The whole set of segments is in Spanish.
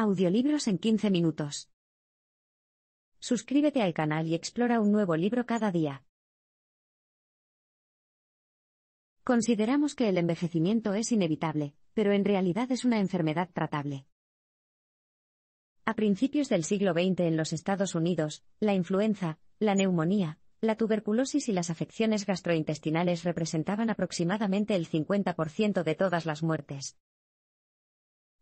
Audiolibros en 15 minutos. Suscríbete al canal y explora un nuevo libro cada día. Consideramos que el envejecimiento es inevitable, pero en realidad es una enfermedad tratable. A principios del siglo XX en los Estados Unidos, la influenza, la neumonía, la tuberculosis y las afecciones gastrointestinales representaban aproximadamente el 50% de todas las muertes.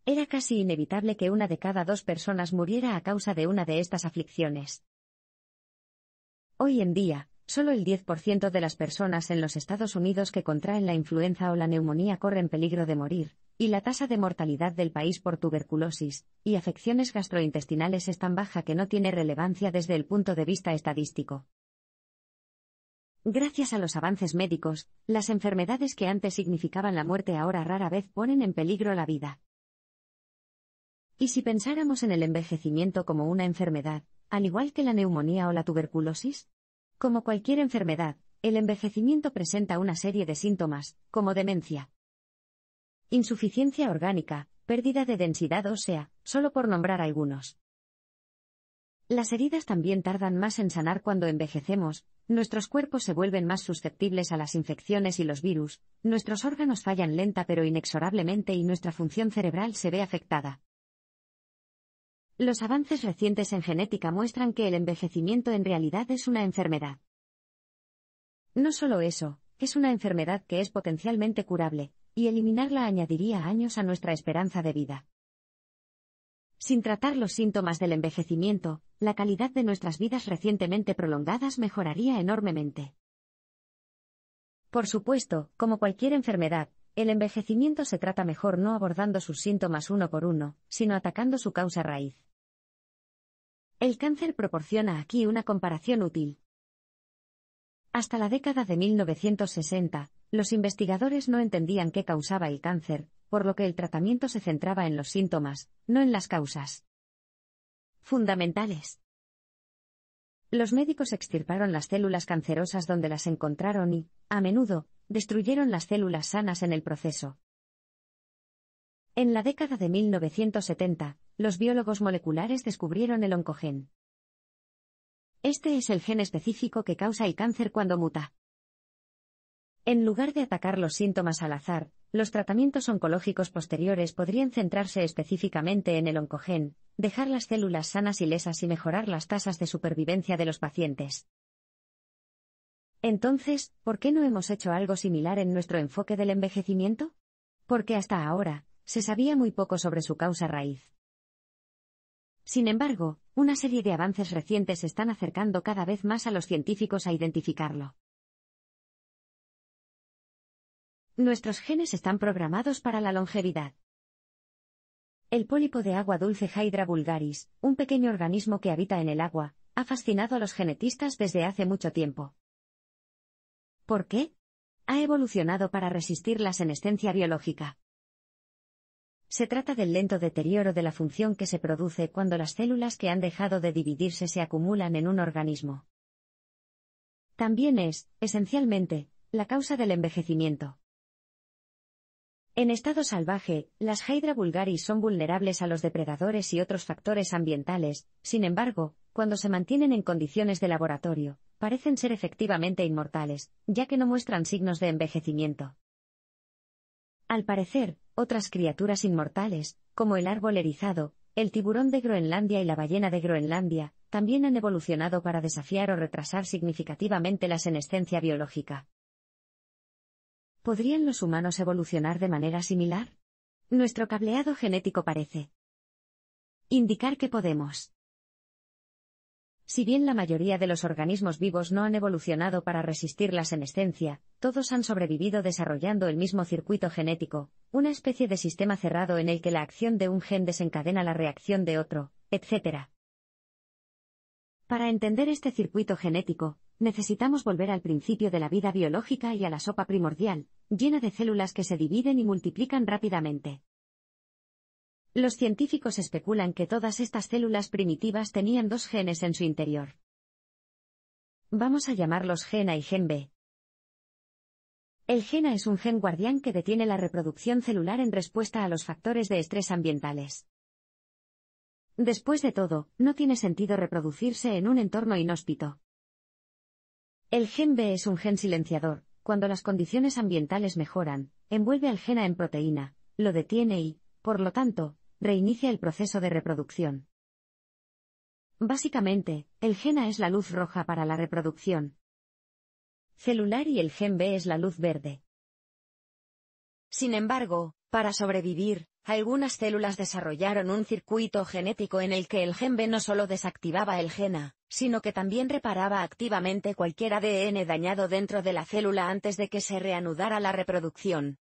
Era casi inevitable que una de cada dos personas muriera a causa de una de estas aflicciones. Hoy en día, solo el 10% de las personas en los Estados Unidos que contraen la influenza o la neumonía corren peligro de morir, y la tasa de mortalidad del país por tuberculosis y afecciones gastrointestinales es tan baja que no tiene relevancia desde el punto de vista estadístico. Gracias a los avances médicos, las enfermedades que antes significaban la muerte ahora rara vez ponen en peligro la vida. ¿Y si pensáramos en el envejecimiento como una enfermedad, al igual que la neumonía o la tuberculosis? Como cualquier enfermedad, el envejecimiento presenta una serie de síntomas, como demencia, insuficiencia orgánica, pérdida de densidad ósea, solo por nombrar algunos. Las heridas también tardan más en sanar cuando envejecemos, nuestros cuerpos se vuelven más susceptibles a las infecciones y los virus, nuestros órganos fallan lenta pero inexorablemente y nuestra función cerebral se ve afectada. Los avances recientes en genética muestran que el envejecimiento en realidad es una enfermedad. No solo eso, es una enfermedad que es potencialmente curable, y eliminarla añadiría años a nuestra esperanza de vida. Sin tratar los síntomas del envejecimiento, la calidad de nuestras vidas recientemente prolongadas mejoraría enormemente. Por supuesto, como cualquier enfermedad, el envejecimiento se trata mejor no abordando sus síntomas uno por uno, sino atacando su causa raíz. El cáncer proporciona aquí una comparación útil. Hasta la década de 1960, los investigadores no entendían qué causaba el cáncer, por lo que el tratamiento se centraba en los síntomas, no en las causas fundamentales. Los médicos extirparon las células cancerosas donde las encontraron y, a menudo, destruyeron las células sanas en el proceso. En la década de 1970, los biólogos moleculares descubrieron el oncogen. Este es el gen específico que causa el cáncer cuando muta. En lugar de atacar los síntomas al azar, los tratamientos oncológicos posteriores podrían centrarse específicamente en el oncogen, dejar las células sanas y lesas y mejorar las tasas de supervivencia de los pacientes. Entonces, ¿por qué no hemos hecho algo similar en nuestro enfoque del envejecimiento? Porque hasta ahora, se sabía muy poco sobre su causa raíz. Sin embargo, una serie de avances recientes están acercando cada vez más a los científicos a identificarlo. Nuestros genes están programados para la longevidad. El pólipo de agua dulce Hydra vulgaris, un pequeño organismo que habita en el agua, ha fascinado a los genetistas desde hace mucho tiempo. ¿Por qué? Ha evolucionado para resistir la senescencia biológica. Se trata del lento deterioro de la función que se produce cuando las células que han dejado de dividirse se acumulan en un organismo. También es, esencialmente, la causa del envejecimiento. En estado salvaje, las Hydra vulgaris son vulnerables a los depredadores y otros factores ambientales, sin embargo, cuando se mantienen en condiciones de laboratorio, parecen ser efectivamente inmortales, ya que no muestran signos de envejecimiento. Al parecer, otras criaturas inmortales, como el árbol erizado, el tiburón de Groenlandia y la ballena de Groenlandia, también han evolucionado para desafiar o retrasar significativamente la senescencia biológica. ¿Podrían los humanos evolucionar de manera similar? Nuestro cableado genético parece indicar que podemos. Si bien la mayoría de los organismos vivos no han evolucionado para resistir la senescencia, todos han sobrevivido desarrollando el mismo circuito genético, una especie de sistema cerrado en el que la acción de un gen desencadena la reacción de otro, etc. Para entender este circuito genético, necesitamos volver al principio de la vida biológica y a la sopa primordial, llena de células que se dividen y multiplican rápidamente. Los científicos especulan que todas estas células primitivas tenían dos genes en su interior. Vamos a llamarlos gen A y gen B. El gen A es un gen guardián que detiene la reproducción celular en respuesta a los factores de estrés ambientales. Después de todo, no tiene sentido reproducirse en un entorno inhóspito. El gen B es un gen silenciador. Cuando las condiciones ambientales mejoran, envuelve al gen A en proteína, lo detiene y, por lo tanto, reinicia el proceso de reproducción. Básicamente, el gen A es la luz roja para la reproducción celular y el gen B es la luz verde. Sin embargo, para sobrevivir, algunas células desarrollaron un circuito genético en el que el gen B no solo desactivaba el gen A, sino que también reparaba activamente cualquier ADN dañado dentro de la célula antes de que se reanudara la reproducción.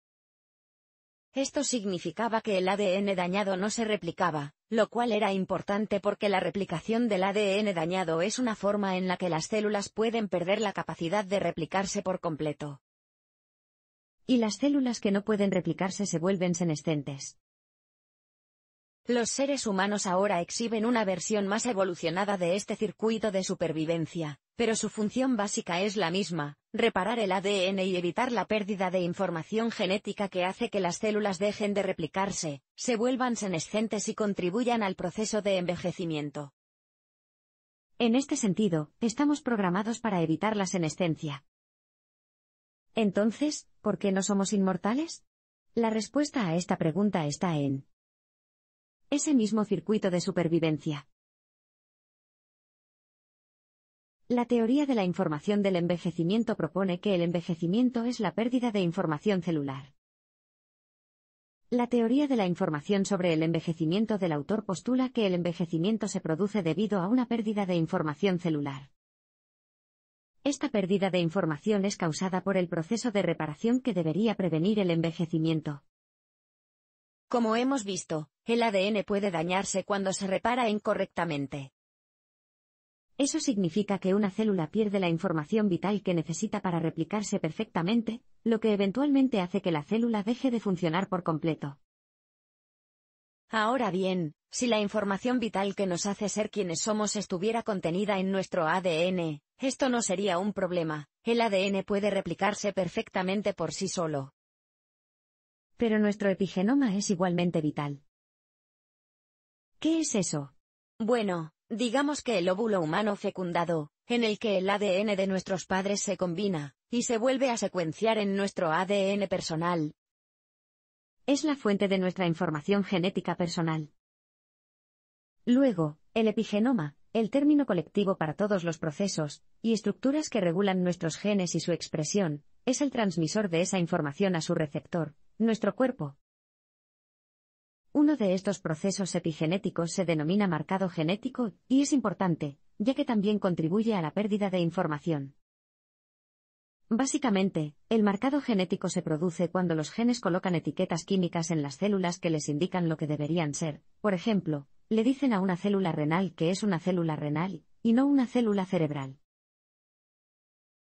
Esto significaba que el ADN dañado no se replicaba, lo cual era importante porque la replicación del ADN dañado es una forma en la que las células pueden perder la capacidad de replicarse por completo. Y las células que no pueden replicarse se vuelven senescentes. Los seres humanos ahora exhiben una versión más evolucionada de este circuito de supervivencia, pero su función básica es la misma: reparar el ADN y evitar la pérdida de información genética que hace que las células dejen de replicarse, se vuelvan senescentes y contribuyan al proceso de envejecimiento. En este sentido, estamos programados para evitar la senescencia. Entonces, ¿por qué no somos inmortales? La respuesta a esta pregunta está en ese mismo circuito de supervivencia. La teoría de la información del envejecimiento propone que el envejecimiento es la pérdida de información celular. La teoría de la información sobre el envejecimiento del autor postula que el envejecimiento se produce debido a una pérdida de información celular. Esta pérdida de información es causada por el proceso de reparación que debería prevenir el envejecimiento. Como hemos visto, el ADN puede dañarse cuando se repara incorrectamente. Eso significa que una célula pierde la información vital que necesita para replicarse perfectamente, lo que eventualmente hace que la célula deje de funcionar por completo. Ahora bien, si la información vital que nos hace ser quienes somos estuviera contenida en nuestro ADN, esto no sería un problema. El ADN puede replicarse perfectamente por sí solo. Pero nuestro epigenoma es igualmente vital. ¿Qué es eso? Bueno, digamos que el óvulo humano fecundado, en el que el ADN de nuestros padres se combina, y se vuelve a secuenciar en nuestro ADN personal, es la fuente de nuestra información genética personal. Luego, el epigenoma, el término colectivo para todos los procesos y estructuras que regulan nuestros genes y su expresión, es el transmisor de esa información a su receptor, nuestro cuerpo. Uno de estos procesos epigenéticos se denomina marcado genético, y es importante, ya que también contribuye a la pérdida de información. Básicamente, el marcado genético se produce cuando los genes colocan etiquetas químicas en las células que les indican lo que deberían ser. Por ejemplo, le dicen a una célula renal que es una célula renal, y no una célula cerebral.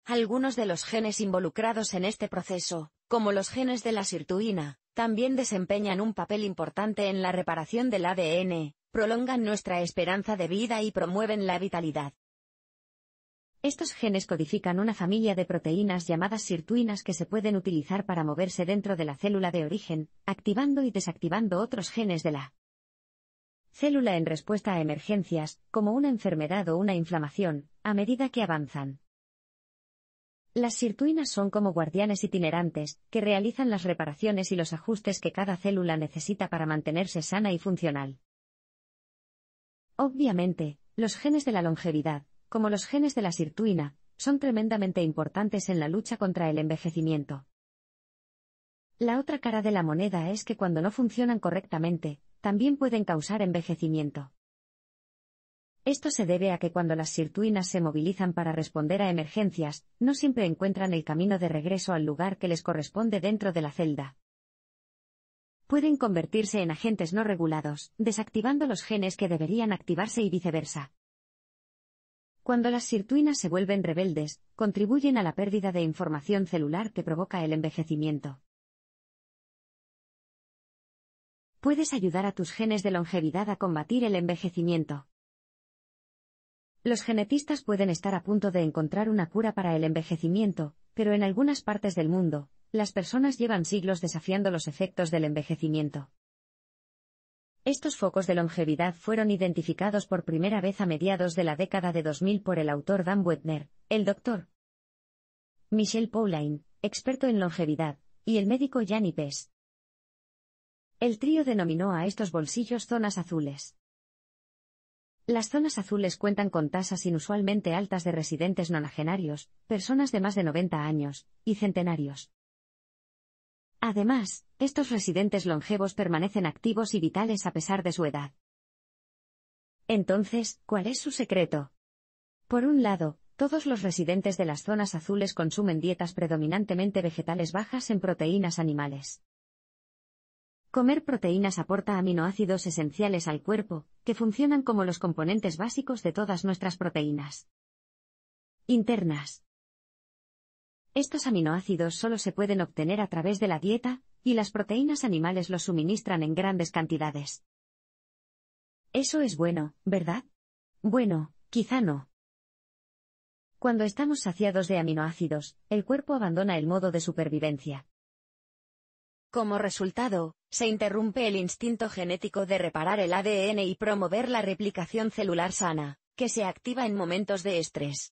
Algunos de los genes involucrados en este proceso, como los genes de la sirtuina, también desempeñan un papel importante en la reparación del ADN, prolongan nuestra esperanza de vida y promueven la vitalidad. Estos genes codifican una familia de proteínas llamadas sirtuinas que se pueden utilizar para moverse dentro de la célula de origen, activando y desactivando otros genes de la célula en respuesta a emergencias, como una enfermedad o una inflamación, a medida que avanzan. Las sirtuinas son como guardianes itinerantes, que realizan las reparaciones y los ajustes que cada célula necesita para mantenerse sana y funcional. Obviamente, los genes de la longevidad, como los genes de la sirtuina, son tremendamente importantes en la lucha contra el envejecimiento. La otra cara de la moneda es que cuando no funcionan correctamente, también pueden causar envejecimiento. Esto se debe a que cuando las sirtuinas se movilizan para responder a emergencias, no siempre encuentran el camino de regreso al lugar que les corresponde dentro de la celda. Pueden convertirse en agentes no regulados, desactivando los genes que deberían activarse y viceversa. Cuando las sirtuinas se vuelven rebeldes, contribuyen a la pérdida de información celular que provoca el envejecimiento. Puedes ayudar a tus genes de longevidad a combatir el envejecimiento. Los genetistas pueden estar a punto de encontrar una cura para el envejecimiento, pero en algunas partes del mundo, las personas llevan siglos desafiando los efectos del envejecimiento. Estos focos de longevidad fueron identificados por primera vez a mediados de la década de 2000 por el autor Dan Buettner, el Dr. Michel Pauline, experto en longevidad, y el médico Yanni Pes. El trío denominó a estos bolsillos zonas azules. Las zonas azules cuentan con tasas inusualmente altas de residentes nonagenarios, personas de más de 90 años, y centenarios. Además, estos residentes longevos permanecen activos y vitales a pesar de su edad. Entonces, ¿cuál es su secreto? Por un lado, todos los residentes de las zonas azules consumen dietas predominantemente vegetales bajas en proteínas animales. Comer proteínas aporta aminoácidos esenciales al cuerpo, que funcionan como los componentes básicos de todas nuestras proteínas internas. Estos aminoácidos solo se pueden obtener a través de la dieta, y las proteínas animales los suministran en grandes cantidades. Eso es bueno, ¿verdad? Bueno, quizá no. Cuando estamos saciados de aminoácidos, el cuerpo abandona el modo de supervivencia. Como resultado, se interrumpe el instinto genético de reparar el ADN y promover la replicación celular sana, que se activa en momentos de estrés.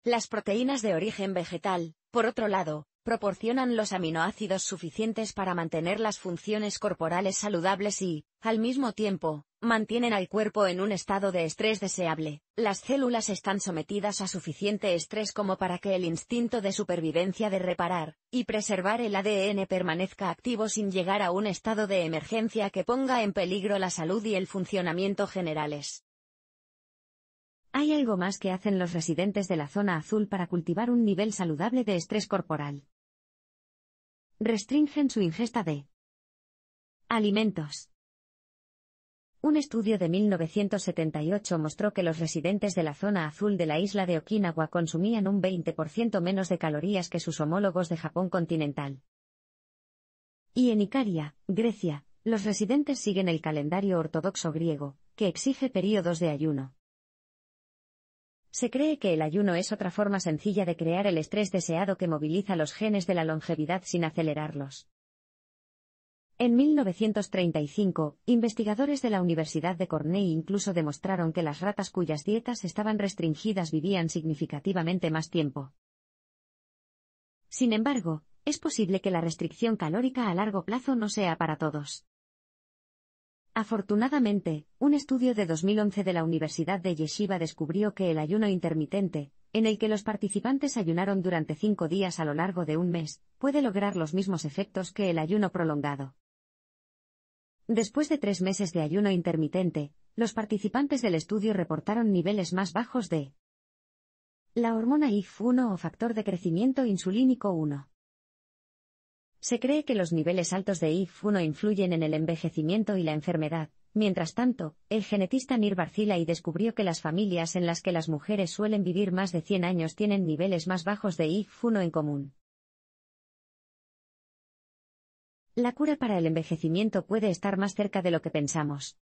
Las proteínas de origen vegetal, por otro lado, proporcionan los aminoácidos suficientes para mantener las funciones corporales saludables y, al mismo tiempo, mantienen al cuerpo en un estado de estrés deseable. Las células están sometidas a suficiente estrés como para que el instinto de supervivencia de reparar y preservar el ADN permanezca activo sin llegar a un estado de emergencia que ponga en peligro la salud y el funcionamiento generales. Hay algo más que hacen los residentes de la zona azul para cultivar un nivel saludable de estrés corporal. Restringen su ingesta de alimentos. Un estudio de 1978 mostró que los residentes de la zona azul de la isla de Okinawa consumían un 20% menos de calorías que sus homólogos de Japón continental. Y en Icaria, Grecia, los residentes siguen el calendario ortodoxo griego, que exige períodos de ayuno. Se cree que el ayuno es otra forma sencilla de crear el estrés deseado que moviliza los genes de la longevidad sin acelerarlos. En 1935, investigadores de la Universidad de Cornell incluso demostraron que las ratas cuyas dietas estaban restringidas vivían significativamente más tiempo. Sin embargo, es posible que la restricción calórica a largo plazo no sea para todos. Afortunadamente, un estudio de 2011 de la Universidad de Yeshiva descubrió que el ayuno intermitente, en el que los participantes ayunaron durante 5 días a lo largo de un mes, puede lograr los mismos efectos que el ayuno prolongado. Después de 3 meses de ayuno intermitente, los participantes del estudio reportaron niveles más bajos de la hormona IF1 o factor de crecimiento insulínico 1. Se cree que los niveles altos de IF1 influyen en el envejecimiento y la enfermedad. Mientras tanto, el genetista Nir Barzilai descubrió que las familias en las que las mujeres suelen vivir más de 100 años tienen niveles más bajos de IF1 en común. La cura para el envejecimiento puede estar más cerca de lo que pensamos.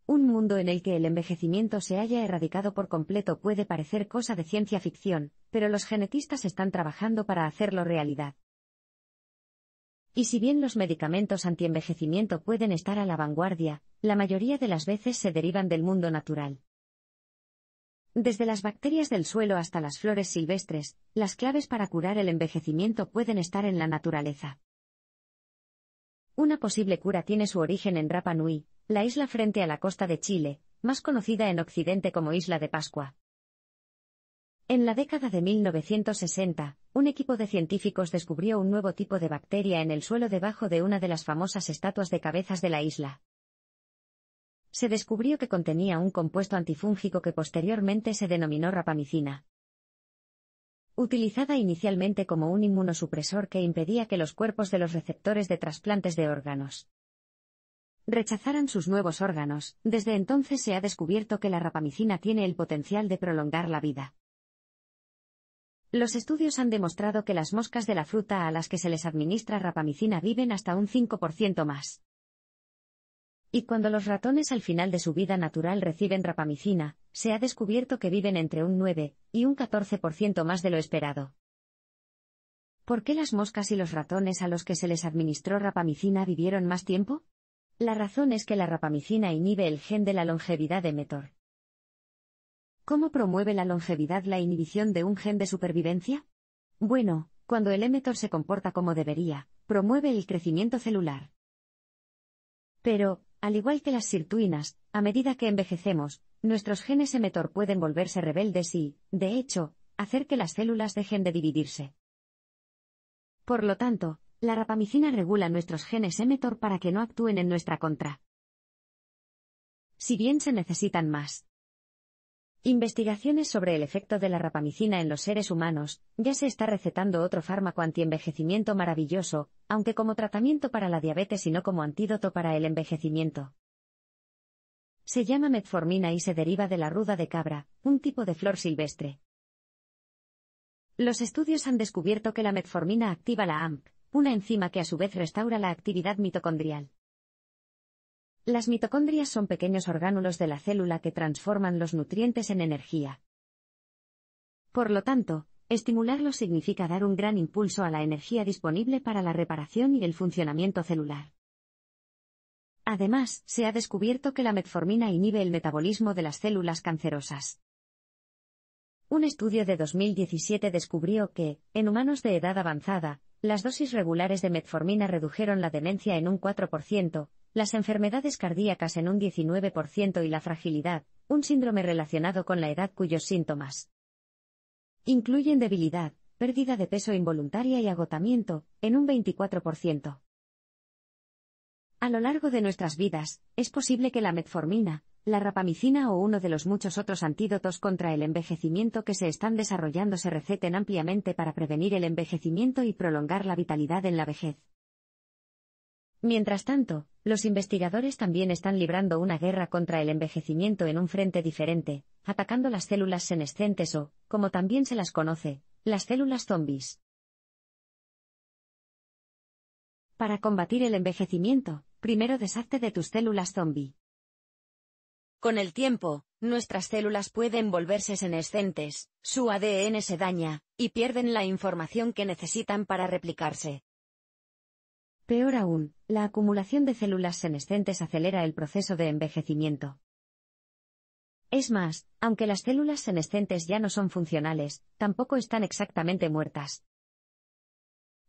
Un mundo en el que el envejecimiento se haya erradicado por completo puede parecer cosa de ciencia ficción, pero los genetistas están trabajando para hacerlo realidad. Y si bien los medicamentos antienvejecimiento pueden estar a la vanguardia, la mayoría de las veces se derivan del mundo natural. Desde las bacterias del suelo hasta las flores silvestres, las claves para curar el envejecimiento pueden estar en la naturaleza. Una posible cura tiene su origen en Rapa Nui, la isla frente a la costa de Chile, más conocida en Occidente como Isla de Pascua. En la década de 1960, un equipo de científicos descubrió un nuevo tipo de bacteria en el suelo debajo de una de las famosas estatuas de cabezas de la isla. Se descubrió que contenía un compuesto antifúngico que posteriormente se denominó rapamicina. Utilizada inicialmente como un inmunosupresor que impedía que los cuerpos de los receptores de trasplantes de órganos rechazaran sus nuevos órganos, desde entonces se ha descubierto que la rapamicina tiene el potencial de prolongar la vida. Los estudios han demostrado que las moscas de la fruta a las que se les administra rapamicina viven hasta un 5% más. Y cuando los ratones al final de su vida natural reciben rapamicina, se ha descubierto que viven entre un 9 y un 14% más de lo esperado. ¿Por qué las moscas y los ratones a los que se les administró rapamicina vivieron más tiempo? La razón es que la rapamicina inhibe el gen de la longevidad de mTOR. ¿Cómo promueve la longevidad la inhibición de un gen de supervivencia? Bueno, cuando el mTOR se comporta como debería, promueve el crecimiento celular. Pero, al igual que las sirtuinas, a medida que envejecemos, nuestros genes mTOR pueden volverse rebeldes y, de hecho, hacer que las células dejen de dividirse. Por lo tanto, la rapamicina regula nuestros genes mTOR para que no actúen en nuestra contra. Si bien se necesitan más investigaciones sobre el efecto de la rapamicina en los seres humanos, ya se está recetando otro fármaco antienvejecimiento maravilloso, aunque como tratamiento para la diabetes y no como antídoto para el envejecimiento. Se llama metformina y se deriva de la ruda de cabra, un tipo de flor silvestre. Los estudios han descubierto que la metformina activa la AMP, una enzima que a su vez restaura la actividad mitocondrial. Las mitocondrias son pequeños orgánulos de la célula que transforman los nutrientes en energía. Por lo tanto, estimularlos significa dar un gran impulso a la energía disponible para la reparación y el funcionamiento celular. Además, se ha descubierto que la metformina inhibe el metabolismo de las células cancerosas. Un estudio de 2017 descubrió que, en humanos de edad avanzada, las dosis regulares de metformina redujeron la demencia en un 4%, las enfermedades cardíacas en un 19% y la fragilidad, un síndrome relacionado con la edad cuyos síntomas incluyen debilidad, pérdida de peso involuntaria y agotamiento, en un 24%. A lo largo de nuestras vidas, es posible que la metformina, la rapamicina o uno de los muchos otros antídotos contra el envejecimiento que se están desarrollando se receten ampliamente para prevenir el envejecimiento y prolongar la vitalidad en la vejez. Mientras tanto, los investigadores también están librando una guerra contra el envejecimiento en un frente diferente, atacando las células senescentes o, como también se las conoce, las células zombies. Para combatir el envejecimiento, primero deshazte de tus células zombie. Con el tiempo, nuestras células pueden volverse senescentes, su ADN se daña, y pierden la información que necesitan para replicarse. Peor aún, la acumulación de células senescentes acelera el proceso de envejecimiento. Es más, aunque las células senescentes ya no son funcionales, tampoco están exactamente muertas.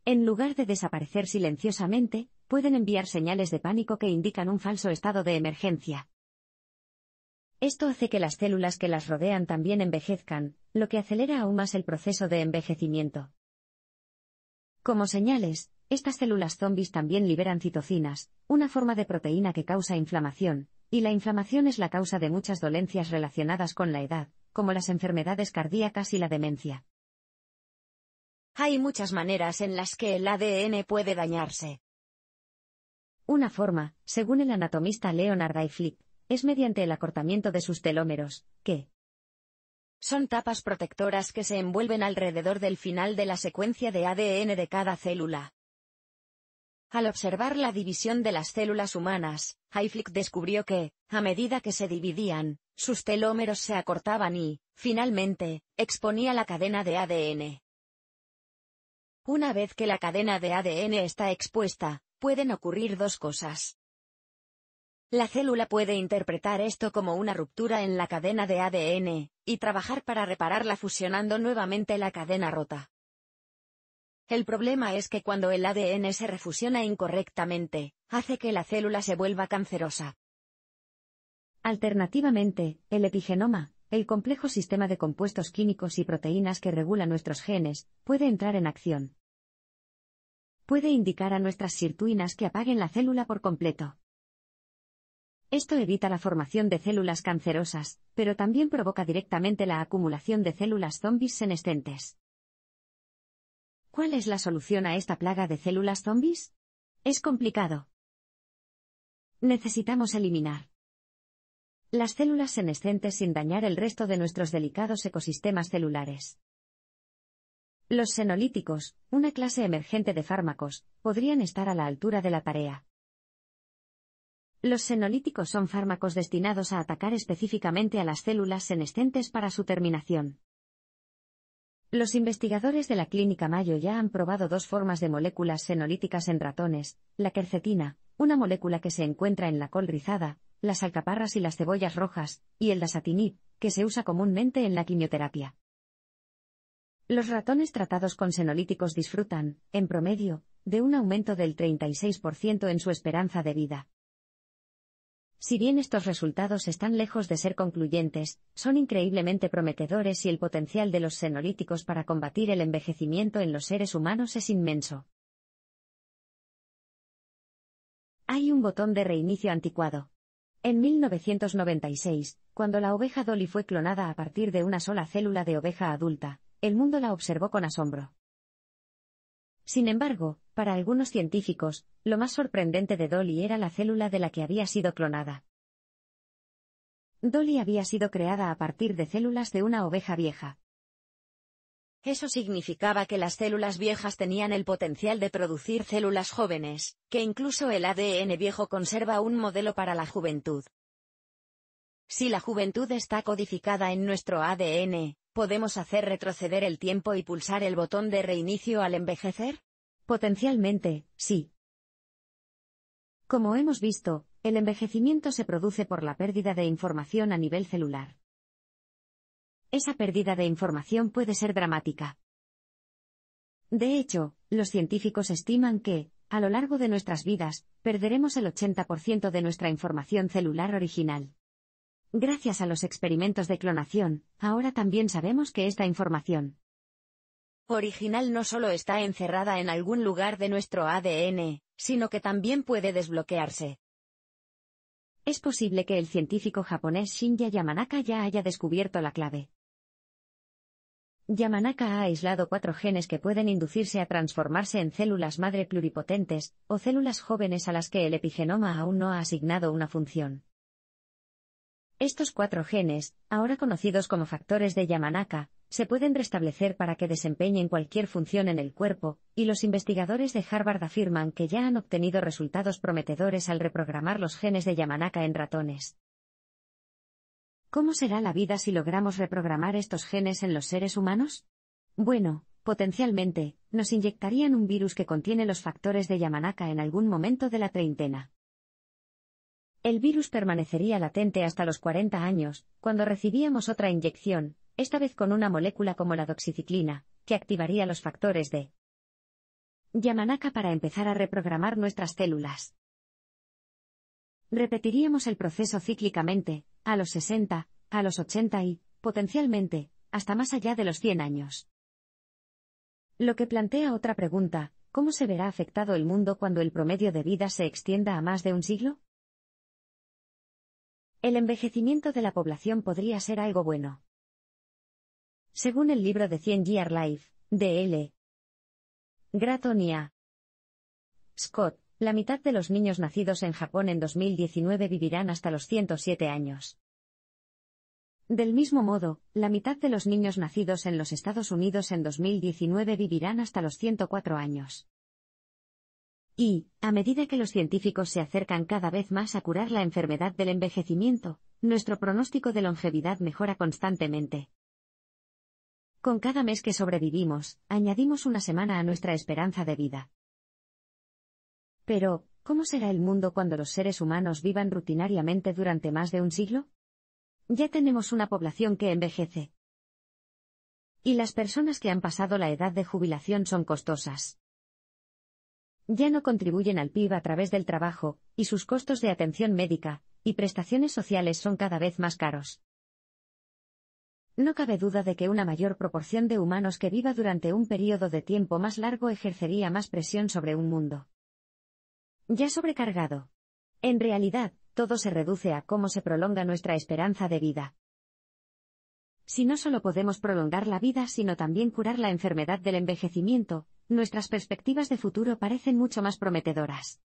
En lugar de desaparecer silenciosamente, pueden enviar señales de pánico que indican un falso estado de emergencia. Esto hace que las células que las rodean también envejezcan, lo que acelera aún más el proceso de envejecimiento. Como señales, estas células zombies también liberan citocinas, una forma de proteína que causa inflamación, y la inflamación es la causa de muchas dolencias relacionadas con la edad, como las enfermedades cardíacas y la demencia. Hay muchas maneras en las que el ADN puede dañarse. Una forma, según el anatomista Leonard Hayflick, es mediante el acortamiento de sus telómeros, que son tapas protectoras que se envuelven alrededor del final de la secuencia de ADN de cada célula. Al observar la división de las células humanas, Hayflick descubrió que, a medida que se dividían, sus telómeros se acortaban y, finalmente, exponía la cadena de ADN. Una vez que la cadena de ADN está expuesta, pueden ocurrir dos cosas. La célula puede interpretar esto como una ruptura en la cadena de ADN, y trabajar para repararla fusionando nuevamente la cadena rota. El problema es que cuando el ADN se refusiona incorrectamente, hace que la célula se vuelva cancerosa. Alternativamente, el epigenoma, el complejo sistema de compuestos químicos y proteínas que regula nuestros genes, puede entrar en acción. Puede indicar a nuestras sirtuinas que apaguen la célula por completo. Esto evita la formación de células cancerosas, pero también provoca directamente la acumulación de células zombies senescentes. ¿Cuál es la solución a esta plaga de células zombies? Es complicado. Necesitamos eliminar las células senescentes sin dañar el resto de nuestros delicados ecosistemas celulares. Los senolíticos, una clase emergente de fármacos, podrían estar a la altura de la tarea. Los senolíticos son fármacos destinados a atacar específicamente a las células senescentes para su terminación. Los investigadores de la Clínica Mayo ya han probado dos formas de moléculas senolíticas en ratones: la quercetina, una molécula que se encuentra en la col rizada, las alcaparras y las cebollas rojas, y el dasatinib, que se usa comúnmente en la quimioterapia. Los ratones tratados con senolíticos disfrutan, en promedio, de un aumento del 36% en su esperanza de vida. Si bien estos resultados están lejos de ser concluyentes, son increíblemente prometedores y el potencial de los senolíticos para combatir el envejecimiento en los seres humanos es inmenso. Hay un botón de reinicio anticuado. En 1996, cuando la oveja Dolly fue clonada a partir de una sola célula de oveja adulta, el mundo la observó con asombro. Sin embargo, para algunos científicos, lo más sorprendente de Dolly era la célula de la que había sido clonada. Dolly había sido creada a partir de células de una oveja vieja. Eso significaba que las células viejas tenían el potencial de producir células jóvenes, que incluso el ADN viejo conserva un modelo para la juventud. Si la juventud está codificada en nuestro ADN, ¿podemos hacer retroceder el tiempo y pulsar el botón de reinicio al envejecer? Potencialmente, sí. Como hemos visto, el envejecimiento se produce por la pérdida de información a nivel celular. Esa pérdida de información puede ser dramática. De hecho, los científicos estiman que, a lo largo de nuestras vidas, perderemos el 80% de nuestra información celular original. Gracias a los experimentos de clonación, ahora también sabemos que esta información original no solo está encerrada en algún lugar de nuestro ADN, sino que también puede desbloquearse. Es posible que el científico japonés Shinya Yamanaka ya haya descubierto la clave. Yamanaka ha aislado 4 genes que pueden inducirse a transformarse en células madre pluripotentes, o células jóvenes a las que el epigenoma aún no ha asignado una función. Estos 4 genes, ahora conocidos como factores de Yamanaka, se pueden restablecer para que desempeñen cualquier función en el cuerpo, y los investigadores de Harvard afirman que ya han obtenido resultados prometedores al reprogramar los genes de Yamanaka en ratones. ¿Cómo será la vida si logramos reprogramar estos genes en los seres humanos? Bueno, potencialmente, nos inyectarían un virus que contiene los factores de Yamanaka en algún momento de la treintena. El virus permanecería latente hasta los 40 años, cuando recibíamos otra inyección, esta vez con una molécula como la doxiciclina, que activaría los factores de Yamanaka para empezar a reprogramar nuestras células. Repetiríamos el proceso cíclicamente, a los 60, a los 80 y, potencialmente, hasta más allá de los 100 años. Lo que plantea otra pregunta: ¿cómo se verá afectado el mundo cuando el promedio de vida se extienda a más de un siglo? El envejecimiento de la población podría ser algo bueno. Según el libro de 100 Year Life, de L. Gratton y A. Scott, la mitad de los niños nacidos en Japón en 2019 vivirán hasta los 107 años. Del mismo modo, la mitad de los niños nacidos en los Estados Unidos en 2019 vivirán hasta los 104 años. Y, a medida que los científicos se acercan cada vez más a curar la enfermedad del envejecimiento, nuestro pronóstico de longevidad mejora constantemente. Con cada mes que sobrevivimos, añadimos una semana a nuestra esperanza de vida. Pero, ¿cómo será el mundo cuando los seres humanos vivan rutinariamente durante más de un siglo? Ya tenemos una población que envejece. Y las personas que han pasado la edad de jubilación son costosas. Ya no contribuyen al PIB a través del trabajo, y sus costos de atención médica y prestaciones sociales son cada vez más caros. No cabe duda de que una mayor proporción de humanos que viva durante un periodo de tiempo más largo ejercería más presión sobre un mundo ya sobrecargado. En realidad, todo se reduce a cómo se prolonga nuestra esperanza de vida. Si no solo podemos prolongar la vida sino también curar la enfermedad del envejecimiento, nuestras perspectivas de futuro parecen mucho más prometedoras.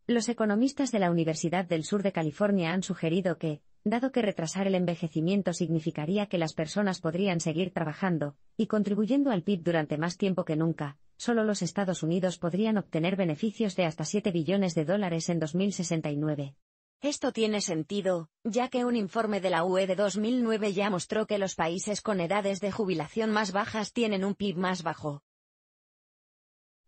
Los economistas de la Universidad del Sur de California han sugerido que, dado que retrasar el envejecimiento significaría que las personas podrían seguir trabajando y contribuyendo al PIB durante más tiempo que nunca, solo los Estados Unidos podrían obtener beneficios de hasta $7 billones en 2069. Esto tiene sentido, ya que un informe de la UE de 2009 ya mostró que los países con edades de jubilación más bajas tienen un PIB más bajo.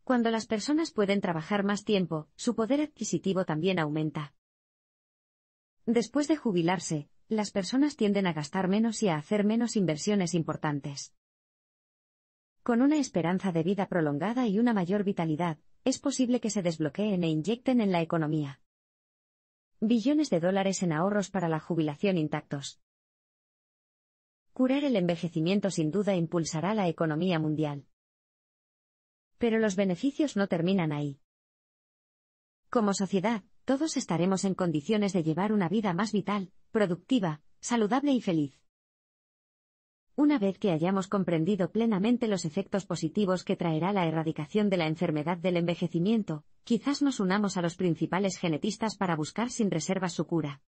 Cuando las personas pueden trabajar más tiempo, su poder adquisitivo también aumenta. Después de jubilarse, las personas tienden a gastar menos y a hacer menos inversiones importantes. Con una esperanza de vida prolongada y una mayor vitalidad, es posible que se desbloqueen e inyecten en la economía billones de dólares en ahorros para la jubilación intactos. Curar el envejecimiento sin duda impulsará la economía mundial. Pero los beneficios no terminan ahí. Como sociedad, todos estaremos en condiciones de llevar una vida más vital, productiva, saludable y feliz. Una vez que hayamos comprendido plenamente los efectos positivos que traerá la erradicación de la enfermedad del envejecimiento, quizás nos unamos a los principales genetistas para buscar sin reservas su cura.